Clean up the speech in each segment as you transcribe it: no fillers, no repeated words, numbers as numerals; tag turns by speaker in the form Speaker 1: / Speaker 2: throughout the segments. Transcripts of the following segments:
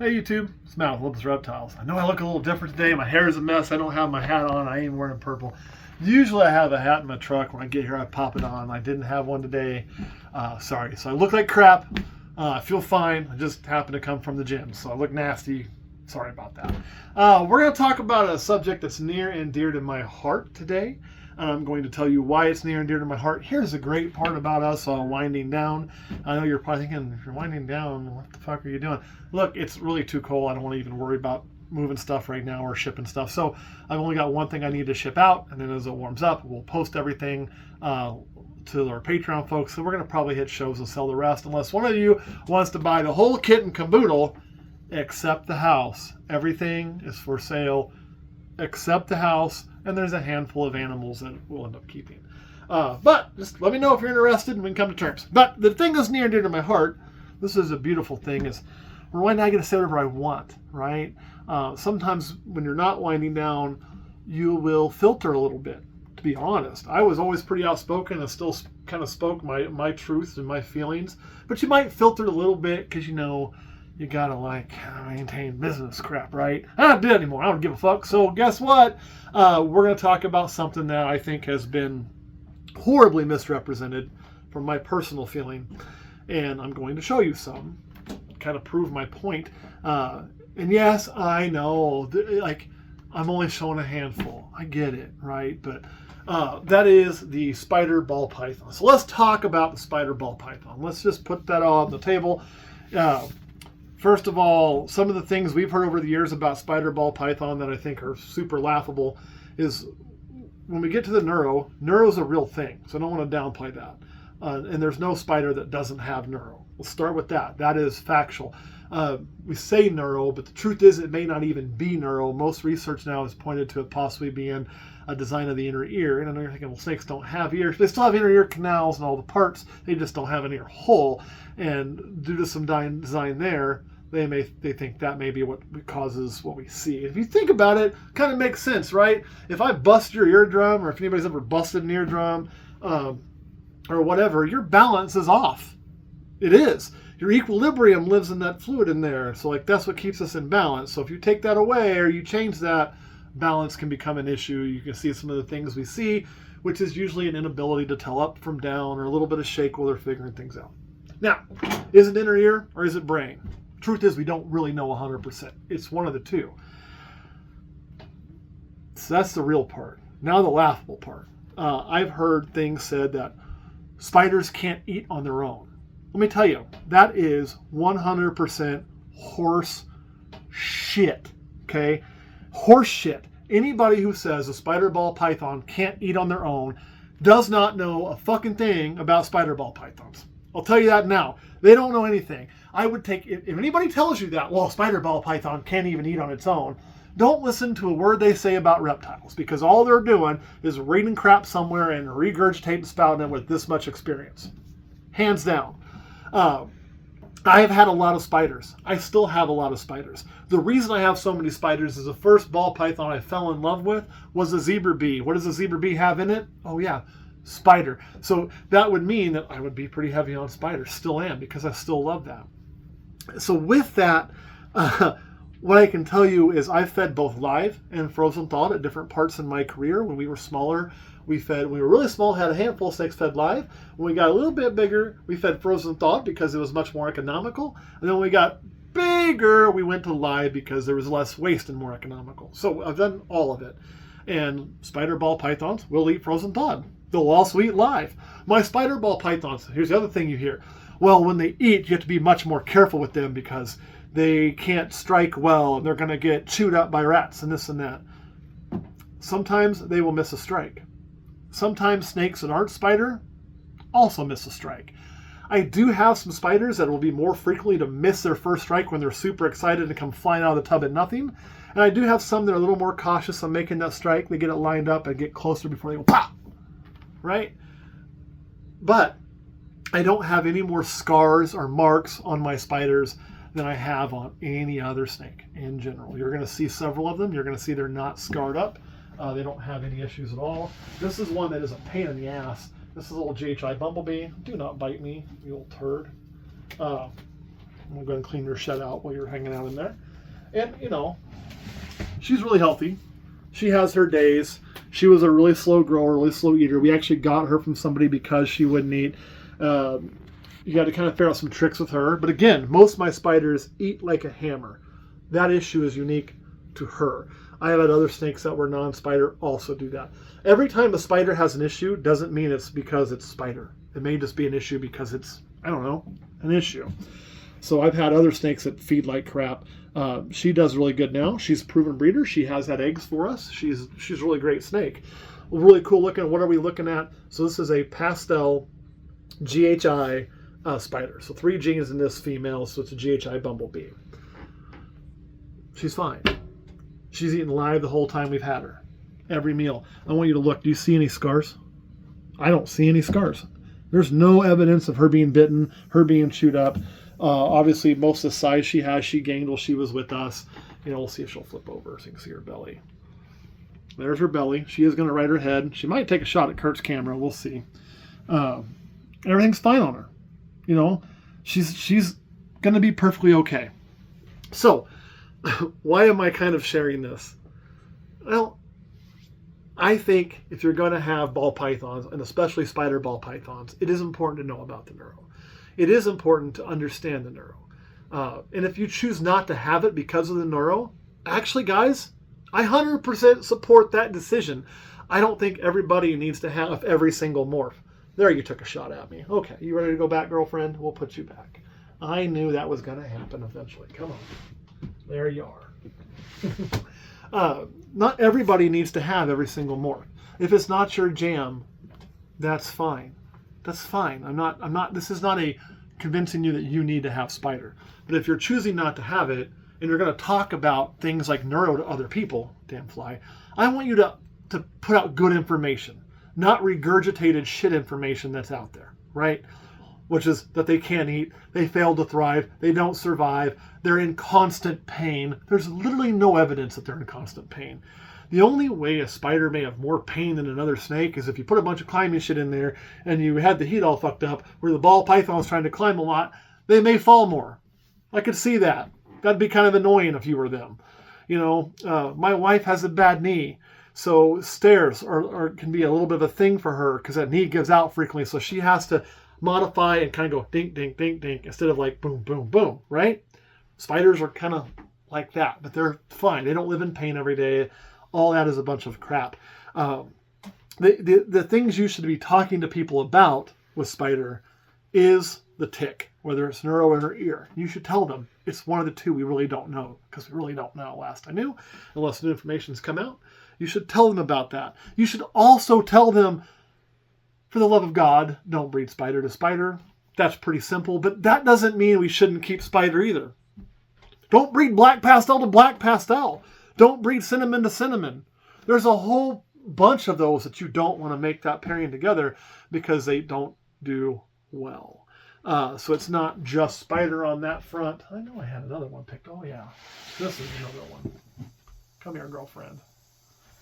Speaker 1: Hey YouTube, it's Matt with Olympus Reptiles. I know I look a little different today. My hair is a mess. I don't have my hat on. I ain't wearing purple. Usually I have a hat in my truck. When I get here, I pop it on. I didn't have one today. Sorry. So I look like crap. I feel fine. I just happened to come from the gym, so I look nasty. Sorry about that. We're going to talk about a subject that's near and dear to my heart today. I'm going to tell you why it's near and dear to my heart. Here's the great part about us winding down. I know you're probably thinking, if you're winding down, what the fuck are you doing? Look, it's really too cold. I don't want to even worry about moving stuff right now or shipping stuff. So I've only got one thing I need to ship out, and then as it warms up, we'll post everything to our Patreon folks. So we're going to probably hit shows and sell the rest, unless one of you wants to buy the whole kit and caboodle, except the house. Everything is for sale except the house, and there's a handful of animals that we'll end up keeping. But just let me know if you're interested and we can come to terms. But the thing that's near and dear to my heart, this is a beautiful thing, is right now I get to say whatever I want, right? Sometimes when you're not winding down, you will filter a little bit, to be honest. I was always pretty outspoken and still kind of spoke my truth and my feelings, but you might filter a little bit because, you know, you gotta maintain business crap, right? I don't do it anymore. I don't give a fuck. So guess what? We're gonna talk about something that I think has been horribly misrepresented from my personal feeling, and I'm going to show you some, kind of prove my point. And yes, I know, I'm only showing a handful. I get it, right? But that is the spider ball python. So let's talk about the spider ball python. Let's just put that all on the table. First of all, some of the things we've heard over the years about spider ball python that I think are super laughable is when we get to the neuro's a real thing. So I don't want to downplay that. And there's no spider that doesn't have neuro. We'll start with that. That is factual. We say neuro, but the truth is it may not even be neuro. Most research now has pointed to it possibly being a design of the inner ear. And I know you're thinking, well, snakes don't have ears. They still have inner ear canals and all the parts. They just don't have an ear hole. And due to some design there, they think that may be what causes what we see. If you think about it, kind of makes sense, right? If I bust your eardrum, or if anybody's ever busted an eardrum, or whatever, your balance is off. It is. Your equilibrium lives in that fluid in there. So that's what keeps us in balance. So if you take that away or you change that, balance can become an issue. You can see some of the things we see, which is usually an inability to tell up from down or a little bit of shake while they're figuring things out. Now, is it inner ear or is it brain? Truth is, we don't really know 100%. It's one of the two. So that's the real part. Now the laughable part. I've heard things said that spiders can't eat on their own. Let me tell you, that is 100% horse shit. Okay? Horse shit. Anybody who says a spider ball python can't eat on their own does not know a fucking thing about spider ball pythons. I'll tell you that now. They don't know anything. I would take, if anybody tells you that, well, a spider ball python can't even eat on its own, don't listen to a word they say about reptiles, because all they're doing is reading crap somewhere and regurgitating, spouting it with this much experience. Hands down. I have had a lot of spiders. I still have a lot of spiders. The reason I have so many spiders is the first ball python I fell in love with was a zebra bee. What does a zebra bee have in it? Oh yeah, spider. So that would mean that I would be pretty heavy on spiders. Still am, because I still love that. So with that, what I can tell you is I've fed both live and frozen thawed at different parts in my career. When we were smaller, we were really small, had a handful of snakes fed live. When we got a little bit bigger, we fed frozen thawed because it was much more economical. And then when we got bigger, we went to live because there was less waste and more economical. So I've done all of it. And spider ball pythons will eat frozen thawed. They'll also eat live. My spider ball pythons, here's the other thing you hear. Well, when they eat, you have to be much more careful with them because they can't strike well and they're going to get chewed up by rats and this and that. Sometimes they will miss a strike. Sometimes snakes that aren't spider also miss a strike. I do have some spiders that will be more frequently to miss their first strike when they're super excited and come flying out of the tub at nothing. And I do have some that are a little more cautious on making that strike. They get it lined up and get closer before they go pop. Right? But I don't have any more scars or marks on my spiders than I have on any other snake in general. You're going to see several of them. You're going to see they're not scarred up. They don't have any issues at all. This is one that is a pain in the ass. This is a little GHI bumblebee. Do not bite me, you old turd. I'm going to go and clean your shed out while you're hanging out in there. And, you know, she's really healthy. She has her days. She was a really slow grower, really slow eater. We actually got her from somebody because she wouldn't eat. You got to kind of figure out some tricks with her. But again, most of my spiders eat like a hammer. That issue is unique to her. I have had other snakes that were non-spider also do that. Every time a spider has an issue doesn't mean it's because it's spider. It may just be an issue because it's, I don't know, an issue. So I've had other snakes that feed like crap. She does really good now. She's a proven breeder. She has had eggs for us. She's a really great snake. Really cool looking. What are we looking at? So this is a pastel GHI spider. So 3 genes in this female, so it's a GHI bumblebee. She's fine. She's eaten live the whole time we've had her. Every meal. I want you to look. Do you see any scars? I don't see any scars. There's no evidence of her being bitten, her being chewed up. Obviously, most of the size she has, she gained while she was with us. You know, we'll see if she'll flip over so you can see her belly. There's her belly. She is going to ride her head. She might take a shot at Kurt's camera. We'll see. Everything's fine on her. You know, she's going to be perfectly okay. So, why am I kind of sharing this? Well, I think if you're going to have ball pythons, and especially spider ball pythons, it is important to know about the neuro. It is important to understand the neuro. And if you choose not to have it because of the neuro, actually, guys, I 100% support that decision. I don't think everybody needs to have every single morph. There, you took a shot at me. Okay, you ready to go back, girlfriend? We'll put you back. I knew that was going to happen eventually. Come on. There you are. Not everybody needs to have every single morph. If it's not your jam, that's fine. That's fine. This is not a convincing you that you need to have spider. But if you're choosing not to have it, and you're going to talk about things like neuro to other people, damn fly, I want you to put out good information, not regurgitated shit information that's out there, right? Which is that they can't eat, they fail to thrive, they don't survive, they're in constant pain. There's literally no evidence that they're in constant pain. The only way a spider may have more pain than another snake is if you put a bunch of climbing shit in there and you had the heat all fucked up where the ball python's trying to climb a lot, they may fall more. I could see that. That'd be kind of annoying if you were them. You know, my wife has a bad knee, so stairs can be a little bit of a thing for her because that knee gives out frequently, so she has to modify and kind of go dink, dink, dink, dink instead of like boom, boom, boom, right? Spiders are kind of like that, but they're fine. They don't live in pain every day. All that is a bunch of crap. The things you should be talking to people about with spider is the tick, whether it's neuro or ear. You should tell them it's one of the two. We really don't know because we really don't know last I knew, unless new information's come out. You should tell them about that. You should also tell them, for the love of God, don't breed spider to spider. That's pretty simple, but that doesn't mean we shouldn't keep spider either. Don't breed black pastel to black pastel. Don't breed cinnamon to cinnamon. There's a whole bunch of those that you don't want to make that pairing together because they don't do well. So it's not just spider on that front. I know I had another one picked. Oh, yeah. This is another one. Come here, girlfriend.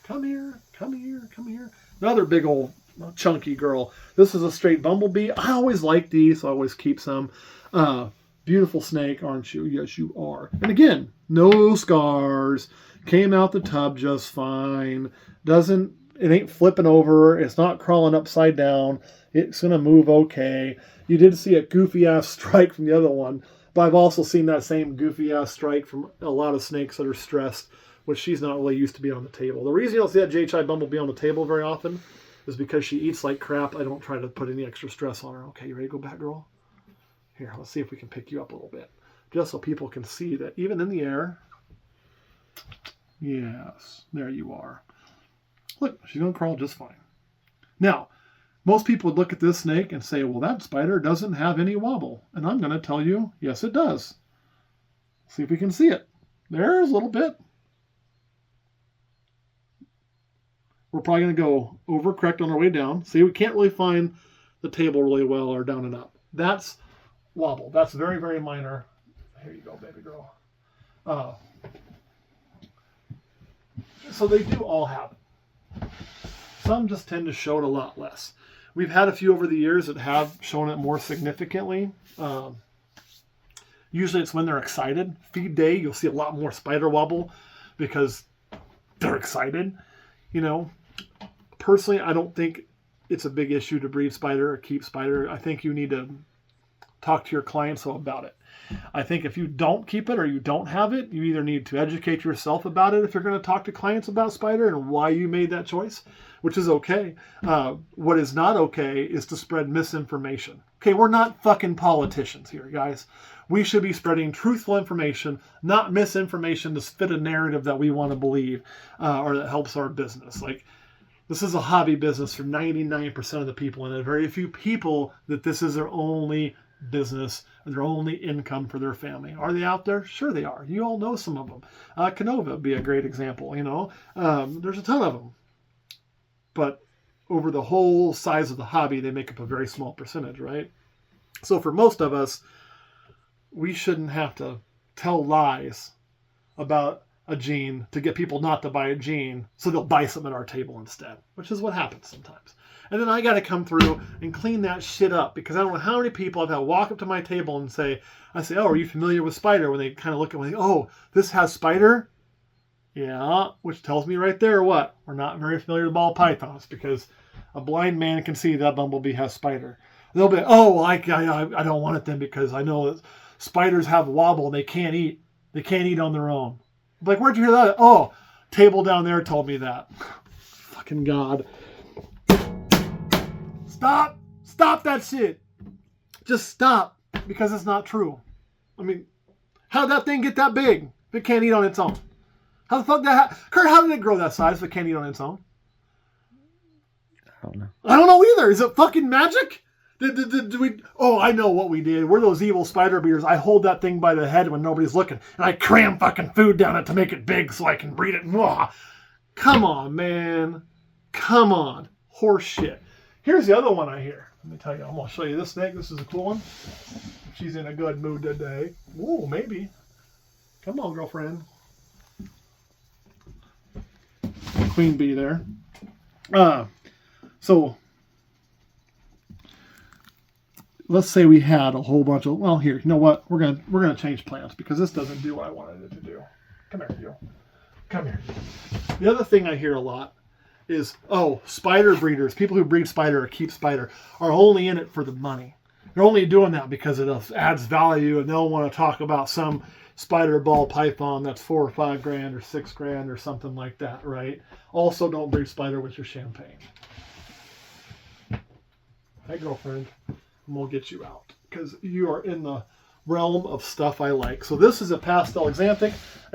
Speaker 1: Come here, come here, come here. Another big old chunky girl. This is a straight bumblebee. I always like these, so I always keep some. Beautiful snake, aren't you? Yes, you are. And again, no scars. Came out the tub just fine. It ain't flipping over. It's not crawling upside down. It's going to move okay. You did see a goofy-ass strike from the other one, but I've also seen that same goofy-ass strike from a lot of snakes that are stressed, which she's not really used to being on the table. The reason you don't see that JHI bumblebee on the table very often is because she eats like crap. I don't try to put any extra stress on her. Okay, you ready to go back, girl? Here, let's see if we can pick you up a little bit, just so people can see that even in the air, yes, there you are. Look, she's going to crawl just fine. Now, most people would look at this snake and say, well, that spider doesn't have any wobble. And I'm going to tell you, yes, it does. See if we can see it. There's a little bit. We're probably going to go over correct on our way down. See, we can't really find the table really well or down and up. That's wobble. That's very, very minor. Here you go, baby girl. So they do all have it. Some just tend to show it a lot less. We've had a few over the years that have shown it more significantly. Usually it's when they're excited. Feed day, you'll see a lot more spider wobble because they're excited. You know, personally, I don't think it's a big issue to breed spider or keep spider. I think you need to talk to your clients about it. I think if you don't keep it or you don't have it, you either need to educate yourself about it if you're going to talk to clients about spider and why you made that choice, which is okay. What is not okay is to spread misinformation. Okay, we're not fucking politicians here, guys. We should be spreading truthful information, not misinformation to fit a narrative that we want to believe or that helps our business. Like, this is a hobby business for 99% of the people, and there are very few people that this is their only business, their only income for their family. Are they out there? Sure they are. You all know some of them. Canova would be a great example, you know. There's a ton of them. But over the whole size of the hobby, they make up a very small percentage, right? So for most of us, we shouldn't have to tell lies about a gene to get people not to buy a gene so they'll buy something at our table instead, which is what happens sometimes. And then I got to come through and clean that shit up because I don't know how many people I've had walk up to my table and say, oh, are you familiar with spider? When they kind of look at me, oh, this has spider? Yeah, which tells me right there what? We're not very familiar with ball pythons because a blind man can see that bumblebee has spider. They'll be, oh, well, I don't want it then because I know that spiders have wobble and they can't eat. They can't eat on their own. I'm like, where'd you hear that? Oh, table down there told me that. Fucking God. Stop that shit. Just stop because it's not true. I mean, how'd that thing get that big if it can't eat on its own? How the fuck Kurt, how did it grow that size if it can't eat on its own?
Speaker 2: I don't know.
Speaker 1: I don't know either. Is it fucking magic? Did we? Oh, I know what we did. We're those evil spider beaters. I hold that thing by the head when nobody's looking, and I cram fucking food down it to make it big so I can breed it. Mwah. Come on, man. Come on. Horse shit. Here's the other one I hear. Let me tell you. I'm going to show you this snake. This is a cool one. She's in a good mood today. Ooh, maybe. Come on, girlfriend. Queen bee there. So let's say we had a whole bunch of, well, here, you know what? We're gonna change plans because this doesn't do what I wanted it to do. Come here, you. Come here. The other thing I hear a lot is, oh, spider breeders, people who breed spider or keep spider are only in it for the money. They're only doing that because it adds value and they'll want to talk about some spider ball python that's $4 or $5 grand or $6 grand or something like that, right? Also, don't breed spider with your champagne. Hey, girlfriend, we'll get you out because you are in the realm of stuff I like. So this is a pastel xanthic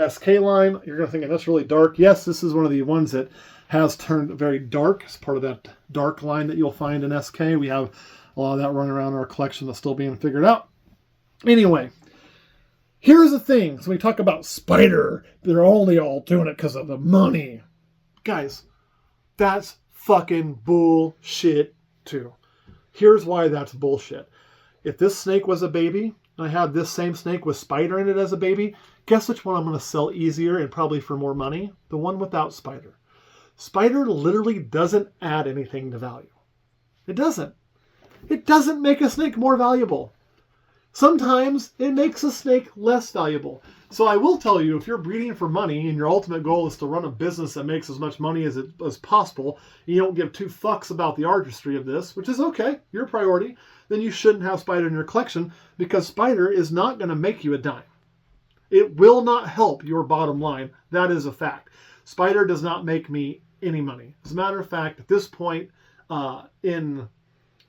Speaker 1: SK line. You're going to think that's really dark. Yes, this is one of the ones that has turned very dark. It's part of that dark line that you'll find in SK. We have a lot of that running around in our collection that's still being figured out. Anyway, here's the thing. So we talk about spider. They're only all doing it because of the money. Guys, that's fucking bullshit too. Here's why that's bullshit. If this snake was a baby, and I had this same snake with spider in it as a baby, guess which one I'm going to sell easier and probably for more money? The one without spider. Spider literally doesn't add anything to value. It doesn't. It doesn't make a snake more valuable. Sometimes it makes a snake less valuable. So I will tell you, if you're breeding for money and your ultimate goal is to run a business that makes as much money as possible, and you don't give two fucks about the artistry of this, which is okay, your priority, then you shouldn't have spider in your collection because spider is not going to make you a dime. It will not help your bottom line. That is a fact. Spider does not make me any money. As a matter of fact, at this point in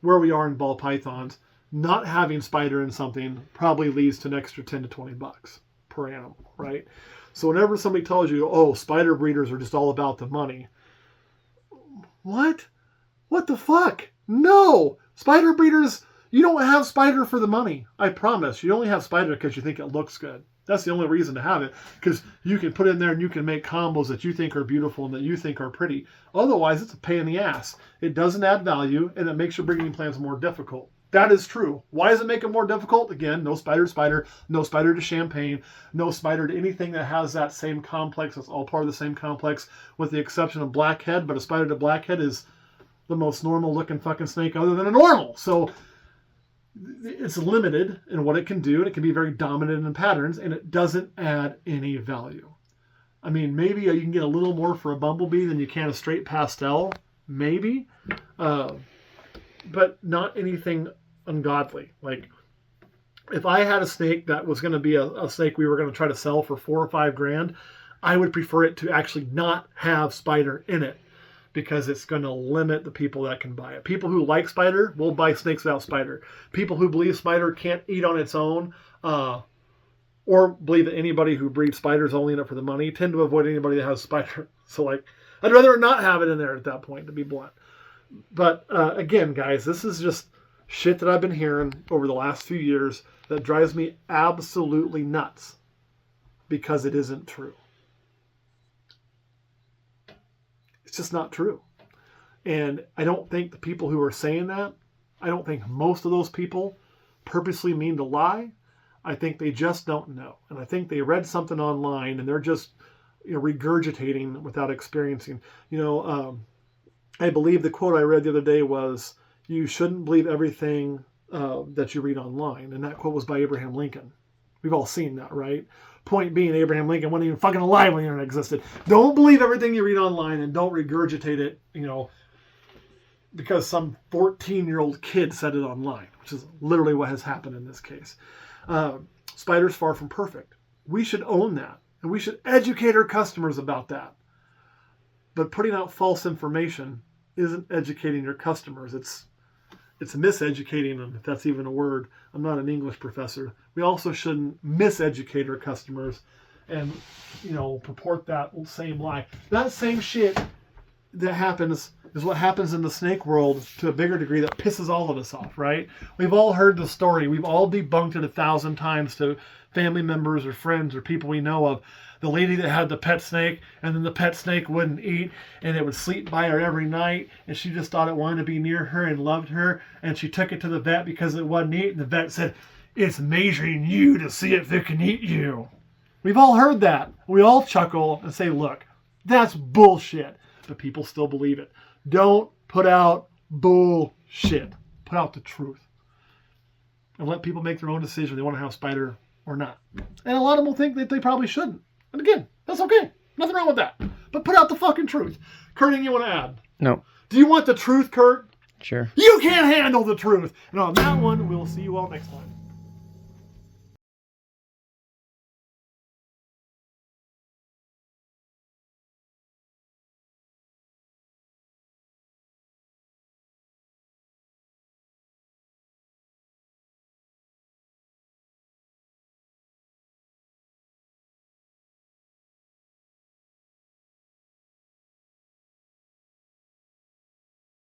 Speaker 1: where we are in ball pythons, not having spider in something probably leads to an extra 10 to 20 bucks per animal, right? So whenever somebody tells you, oh, spider breeders are just all about the money. What? What the fuck? No! Spider breeders, you don't have spider for the money. I promise. You only have spider because you think it looks good. That's the only reason to have it, because you can put in there and you can make combos that you think are beautiful and that you think are pretty. Otherwise, it's a pain in the ass. It doesn't add value, and it makes your breeding plans more difficult. That is true. Why does it make it more difficult? Again, no spider to spider, no spider to champagne, no spider to anything that has that same complex. It's all part of the same complex with the exception of blackhead, but a spider to blackhead is the most normal looking fucking snake other than a normal. So it's limited in what it can do, and it can be very dominant in patterns, and it doesn't add any value. I mean, maybe you can get a little more for a bumblebee than you can a straight pastel, maybe, but not anything ungodly. Like, if I had a snake that was going to be a snake we were going to try to sell for $4 or $5 grand, I would prefer it to actually not have spider in it, because it's going to limit the people that can buy it. People who like spider will buy snakes without spider. People who believe spider can't eat on its own, or believe that anybody who breeds spider is only in it for the money, tend to avoid anybody that has spider. So, like, I'd rather not have it in there at that point, to be blunt. But again, guys, this is just shit that I've been hearing over the last few years that drives me absolutely nuts, because it isn't true. It's just not true. And I don't think the people who are saying that, I don't think most of those people purposely mean to lie. I think they just don't know. And I think they read something online and they're just regurgitating without experiencing. I believe the quote I read the other day was, "You shouldn't believe everything that you read online." And that quote was by Abraham Lincoln. We've all seen that, right? Point being, Abraham Lincoln wasn't even fucking alive when the internet existed. Don't believe everything you read online, and don't regurgitate it, because some 14-year-old kid said it online, which is literally what has happened in this case. Spider's far from perfect. We should own that, and we should educate our customers about that. But putting out false information isn't educating your customers. It's miseducating them, if that's even a word. I'm not an English professor. We also shouldn't miseducate our customers and, purport that same lie. That same shit that happens is what happens in the snake world to a bigger degree that pisses all of us off, right? We've all heard the story. We've all debunked it 1,000 times to family members or friends or people we know of. The lady that had the pet snake, and then the pet snake wouldn't eat, and it would sleep by her every night, and she just thought it wanted to be near her and loved her, and she took it to the vet because it wouldn't eat, and the vet said, "It's measuring you to see if it can eat you." We've all heard that. We all chuckle and say, look, that's bullshit. But people still believe it. Don't put out bullshit. Put out the truth. And let people make their own decision if they want to have spider or not. And a lot of them will think that they probably shouldn't. And again, that's okay. Nothing wrong with that. But put out the fucking truth. Kurt, anything you want to add?
Speaker 2: No.
Speaker 1: Do you want the truth, Kurt?
Speaker 2: Sure.
Speaker 1: You can't handle the truth. And on that one, we'll see you all next time.